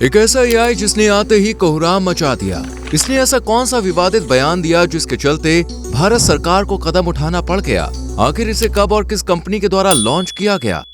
एक ऐसा एआई जिसने आते ही कोहराम मचा दिया। इसने ऐसा कौन सा विवादित बयान दिया जिसके चलते भारत सरकार को कदम उठाना पड़ गया? आखिर इसे कब और किस कंपनी के द्वारा लॉन्च किया गया?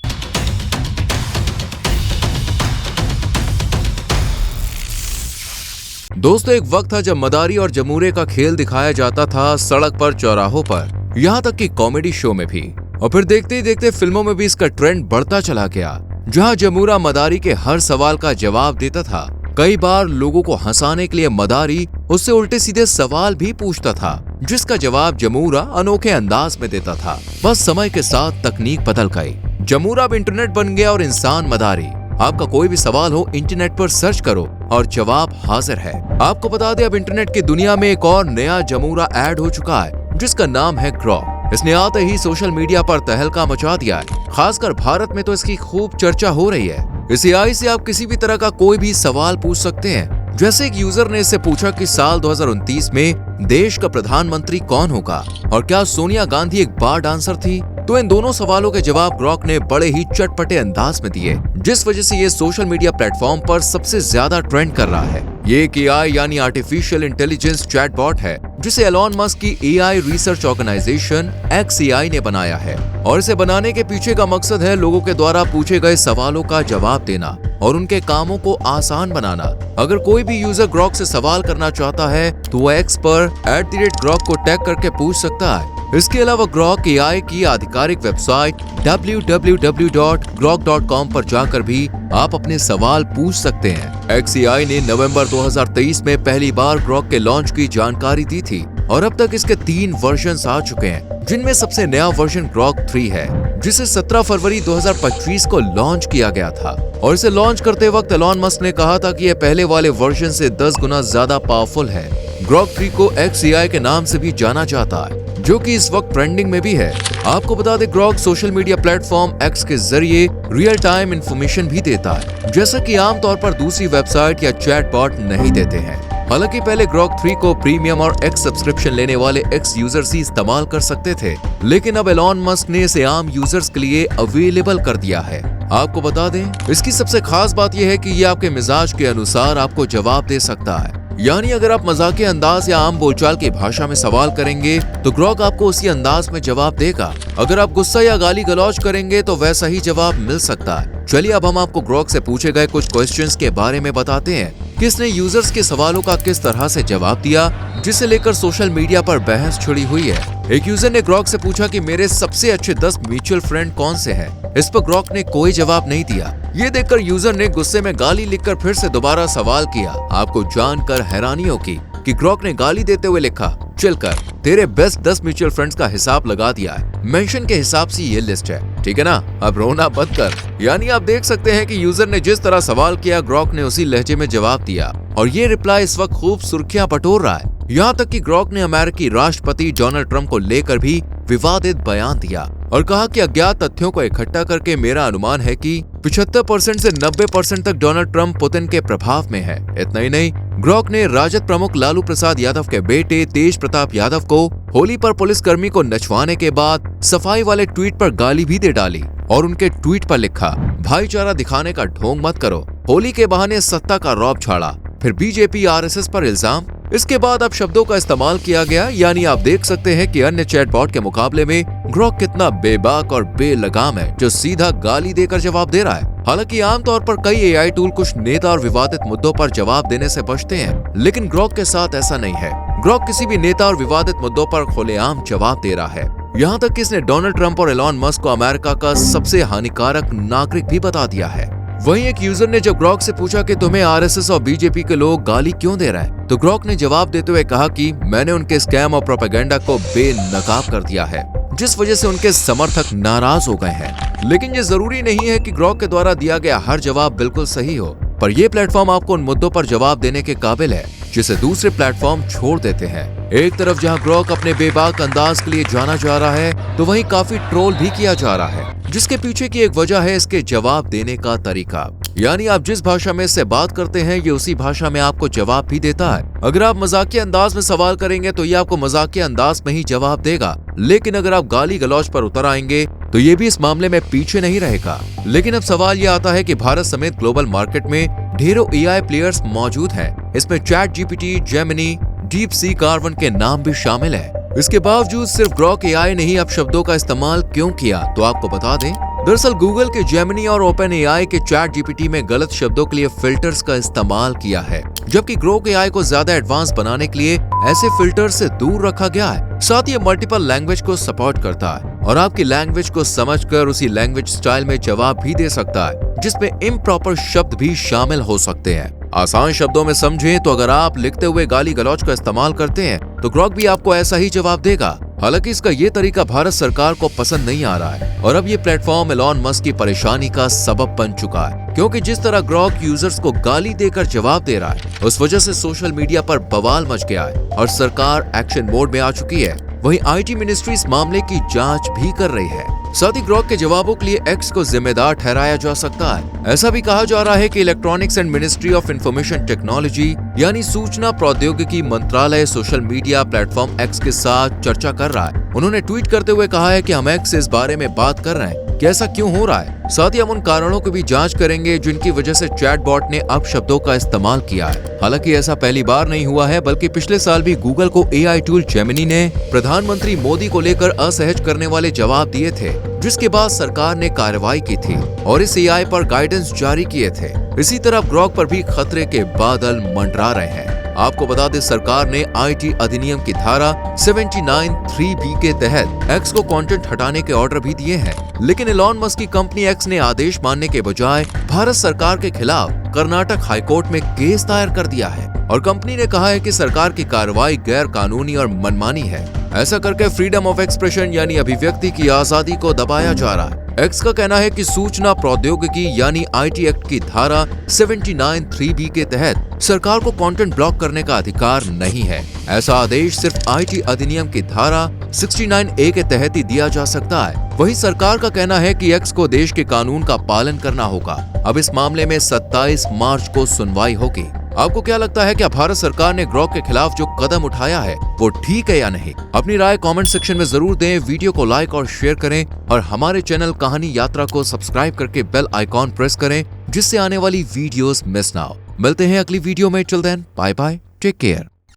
दोस्तों, एक वक्त था जब मदारी और जमूरे का खेल दिखाया जाता था सड़क पर, चौराहों पर, यहाँ तक कि कॉमेडी शो में भी। और फिर देखते ही देखते फिल्मों में भी इसका ट्रेंड बढ़ता चला गया, जहाँ जमूरा मदारी के हर सवाल का जवाब देता था। कई बार लोगों को हंसाने के लिए मदारी उससे उल्टे सीधे सवाल भी पूछता था, जिसका जवाब जमूरा अनोखे अंदाज में देता था। बस समय के साथ तकनीक बदल गई, जमूरा अब इंटरनेट बन गया और इंसान मदारी। आपका कोई भी सवाल हो, इंटरनेट पर सर्च करो और जवाब हाजिर है। आपको बता दें, अब इंटरनेट की दुनिया में एक और नया जमूरा ऐड हो चुका है, जिसका नाम है ग्रॉक। इसने आते ही सोशल मीडिया पर तहलका मचा दिया है। खासकर भारत में तो इसकी खूब चर्चा हो रही है। इस एआई से आप किसी भी तरह का कोई भी सवाल पूछ सकते हैं। जैसे एक यूजर ने इससे पूछा कि साल 2029 में देश का प्रधानमंत्री कौन होगा और क्या सोनिया गांधी एक बार डांसर थी। तो इन दोनों सवालों के जवाब ग्रॉक ने बड़े ही चटपटे अंदाज में दिए, जिस वजह से ये सोशल मीडिया प्लेटफॉर्म पर सबसे ज्यादा ट्रेंड कर रहा है। ये एक एआई यानी आर्टिफिशियल इंटेलिजेंस चैटबॉट है, जिसे एलॉन मस्क की एआई रिसर्च ऑर्गेनाइजेशन XAI ने बनाया है। और इसे बनाने के पीछे का मकसद है लोगों के द्वारा पूछे गए सवालों का जवाब देना और उनके कामों को आसान बनाना। अगर कोई भी यूजर ग्रॉक से सवाल करना चाहता है तो वो X पर @ग्रॉक को टैग करके पूछ सकता है। इसके अलावा ग्रॉक एआई की आधिकारिक वेबसाइट www.grok.com पर जाकर भी आप अपने सवाल पूछ सकते हैं। XAI ने नवंबर 2023 में पहली बार ग्रॉक के लॉन्च की जानकारी दी थी और अब तक इसके 3 वर्जन्स आ चुके हैं, जिनमें सबसे नया वर्जन ग्रॉक 3 है, जिसे 17 फरवरी 2025 को लॉन्च किया गया था। और इसे लॉन्च करते वक्त एलॉन मस्क ने कहा था कि यह पहले वाले वर्जन से 10 गुना ज्यादा पावरफुल है। ग्रॉक 3 को XAI के नाम से भी जाना जाता है, जो कि इस वक्त ट्रेंडिंग में भी है। आपको बता दें, Grok social media platform X के जरिए रियल टाइम इंफॉर्मेशन भी देता है, जैसा कि आमतौर पर दूसरी वेबसाइट या चैटबॉट नहीं देते हैं। हालांकि पहले ग्रॉक 3 को प्रीमियम और X सब्सक्रिप्शन लेने वाले X यूजर्स ही इस्तेमाल कर सकते थे, लेकिन अब एलॉन मस्क ने इसे आम यूजर्स के लिए अवेलेबल कर दिया है। आपको बता दें, इसकी सबसे खास बात यह है कि ये आपके मिजाज के अनुसार आपको जवाब दे सकता है। यानी अगर आप मजाकिया अंदाज या आम बोलचाल की भाषा में सवाल करेंगे तो ग्रॉक आपको उसी अंदाज में जवाब देगा। अगर आप गुस्सा या गाली गलौज करेंगे तो वैसा ही जवाब मिल सकता है। चलिए अब हम आपको ग्रॉक से पूछे गए कुछ क्वेश्चंस के बारे में बताते हैं कि इसने यूजर्स के सवालों का किस तरह से जवाब दिया, जिसे लेकर सोशल मीडिया पर बहस छिड़ी हुई है। एक यूजर ने ग्रॉक से पूछा कि मेरे सबसे अच्छे 10 म्यूचुअल फ्रेंड कौन से हैं। इस पर ग्रॉक ने कोई जवाब नहीं दिया। ये देखकर यूजर ने गुस्से में गाली लिखकर फिर से दोबारा सवाल किया। आपको जानकर हैरानी होगी कि ग्रॉक ने गाली देते हुए लिखा, चिल कर, तेरे बेस्ट 10 म्यूचुअल फ्रेंड्स का हिसाब लगा दिया है। मेंशन के हिसाब से ये लिस्ट है, ठीक है ना, अब रोना बंद कर। यानी आप देख सकते हैं कि यूजर ने जिस तरह सवाल किया, ग्रॉक ने उसी लहजे में जवाब दिया। और ये रिप्लाई इस वक्त खूब सुर्खियां बटोर रहा है। यहाँ तक कि ग्रॉक ने अमेरिकी राष्ट्रपति डोनाल्ड ट्रंप को लेकर भी विवादित बयान दिया और कहा कि अज्ञात तथ्यों को इकट्ठा करके मेरा अनुमान है कि 75% से 90% तक डोनाल्ड ट्रंप पुतिन के प्रभाव में है। इतना ही नहीं, ग्रॉक ने राजद प्रमुख लालू प्रसाद यादव के बेटे तेज प्रताप यादव को होली पर पुलिसकर्मी को नचवाने के बाद सफाई वाले ट्वीट पर गाली भी दे डाली और उनके ट्वीट पर लिखा, भाईचारा दिखाने का ढोंग मत करो, होली के बहाने सत्ता का रौब झाड़ा, फिर बीजेपी RSS पर इल्जाम। इसके बाद अब शब्दों का इस्तेमाल किया गया। यानी आप देख सकते हैं कि अन्य चैटबॉट के मुकाबले में ग्रॉक कितना बेबाक और बेलगाम है, जो सीधा गाली देकर जवाब दे रहा है। हालांकि आमतौर पर कई एआई टूल कुछ नेता और विवादित मुद्दों पर जवाब देने से बचते हैं, लेकिन ग्रॉक के साथ ऐसा नहीं है। ग्रॉक किसी भी नेता और विवादित मुद्दों पर खुलेआम जवाब दे रहा है। यहाँ तक कि इसने डोनाल्ड ट्रंप और एलॉन मस्क को अमेरिका का सबसे हानिकारक नागरिक भी बता दिया है। वहीं एक यूजर ने जब ग्रॉक से पूछा कि तुम्हें RSS और बीजेपी के लोग गाली क्यों दे रहे हैं, तो ग्रॉक ने जवाब देते हुए कहा कि मैंने उनके स्कैम और प्रोपेगेंडा को बेनकाब कर दिया है, जिस वजह से उनके समर्थक नाराज हो गए हैं। लेकिन ये जरूरी नहीं है कि ग्रॉक के द्वारा दिया गया हर जवाब बिल्कुल सही हो, पर यह प्लेटफॉर्म आपको उन मुद्दों पर जवाब देने के काबिल है जिसे दूसरे प्लेटफॉर्म छोड़ देते हैं। एक तरफ जहां ग्रॉक अपने बेबाक अंदाज के लिए जाना जा रहा है, तो वहीं काफी ट्रोल भी किया जा रहा है, जिसके पीछे की एक वजह है इसके जवाब देने का तरीका। यानी आप जिस भाषा में इससे बात करते हैं, ये उसी भाषा में आपको जवाब भी देता है। अगर आप मजाकिया अंदाज में सवाल करेंगे तो ये आपको मजाकिया अंदाज में ही जवाब देगा, लेकिन अगर आप गाली गलौज पर उतर आएंगे तो ये भी इस मामले में पीछे नहीं रहेगा। लेकिन अब सवाल ये आता है कि भारत समेत ग्लोबल मार्केट में ढेरों एआई प्लेयर्स मौजूद हैं। इसमें chat GPT, Gemini, deep sea, carbon के नाम भी शामिल है। इसके बावजूद सिर्फ ग्रॉक एआई ने ही अपशब्दों का इस्तेमाल क्यों किया, तो आपको बता दें, दरअसल गूगल के जेमिनी और ओपन एआई के चैट जीपीटी में गलत शब्दों के लिए फिल्टर्स का इस्तेमाल किया है, जबकि ग्रॉक एआई को ज्यादा एडवांस बनाने के लिए ऐसे फिल्टर से दूर रखा गया है। साथ ही मल्टीपल लैंग्वेज को सपोर्ट करता है और आपकी लैंग्वेज को समझकर उसी लैंग्वेज स्टाइल में जवाब भी दे सकता है, जिसमें इम्प्रॉपर शब्द भी शामिल हो सकते हैं। आसान शब्दों में समझें तो अगर आप लिखते हुए गाली गलौज का इस्तेमाल करते हैं तो ग्रॉक भी आपको ऐसा ही जवाब देगा। हालांकि इसका ये तरीका भारत सरकार को पसंद नहीं आ रहा है और अब ये प्लेटफॉर्म एलॉन मस्क की परेशानी का सबब बन चुका है, क्योंकि जिस तरह ग्रॉक यूजर्स को गाली देकर जवाब दे रहा है, उस वजह से सोशल मीडिया पर बवाल मच गया है और सरकार एक्शन मोड में आ चुकी है। वहीं आईटी मिनिस्ट्री इस मामले की जांच भी कर रही है। साथ ही ग्रॉक के जवाबों के लिए एक्स को जिम्मेदार ठहराया जा सकता है। ऐसा भी कहा जा रहा है कि electronics and ministry of information technology यानी सूचना प्रौद्योगिकी मंत्रालय सोशल मीडिया प्लेटफॉर्म एक्स के साथ चर्चा कर रहा है। उन्होंने ट्वीट करते हुए कहा है कि हम एक्स से इस बारे में बात कर रहे हैं कि ऐसा क्यों हो रहा है। साथ ही हम उन कारणों की भी जांच करेंगे जिनकी वजह से चैटबॉट ने अपशब्दों का इस्तेमाल किया है। हालांकि ऐसा पहली बार नहीं हुआ है, बल्कि पिछले साल भी गूगल को एआई टूल जेमिनी ने प्रधानमंत्री मोदी को लेकर असहज करने वाले जवाब दिए थे, जिसके बाद सरकार ने कार्रवाई की थी और इस एआई पर गाइडेंस जारी किए थे। इसी तरह ग्रॉक पर भी खतरे के बादल मंडरा रहे हैं। आपको बता दें, सरकार ने आईटी अधिनियम की धारा 79(3)(b) के तहत एक्स को कंटेंट हटाने के ऑर्डर भी दिए हैं, लेकिन एलॉन मस्क की कंपनी एक्स ने आदेश मानने के बजाय भारत सरकार के खिलाफ कर्नाटक हाईकोर्ट में केस दायर कर दिया है और कंपनी ने कहा है कि सरकार की कार्रवाई गैर कानूनी और मनमानी है। ऐसा करके फ्रीडम ऑफ एक्सप्रेशन यानी अभिव्यक्ति की आजादी को दबाया जा रहा है। एक्स का कहना है कि सूचना प्रौद्योगिकी यानी आईटी एक्ट की धारा 79(3)(b) के तहत सरकार को कंटेंट ब्लॉक करने का अधिकार नहीं है। ऐसा आदेश सिर्फ आईटी अधिनियम की धारा 69(a) के तहत ही दिया जा सकता है। वहीं सरकार का कहना है कि एक्स को देश के कानून का पालन करना होगा। अब इस मामले में 27 मार्च को सुनवाई होगी। आपको क्या लगता है, क्या भारत सरकार ने ग्रॉक के खिलाफ जो कदम उठाया है वो ठीक है या नहीं? अपनी राय कमेंट सेक्शन में जरूर दें। वीडियो को लाइक और शेयर करें और हमारे चैनल कहानी यात्रा को सब्सक्राइब करके बेल आइकॉन प्रेस करें, जिससे आने वाली वीडियोस मिस ना हो। मिलते हैं अगली वीडियो में। Till then bye bye, take care.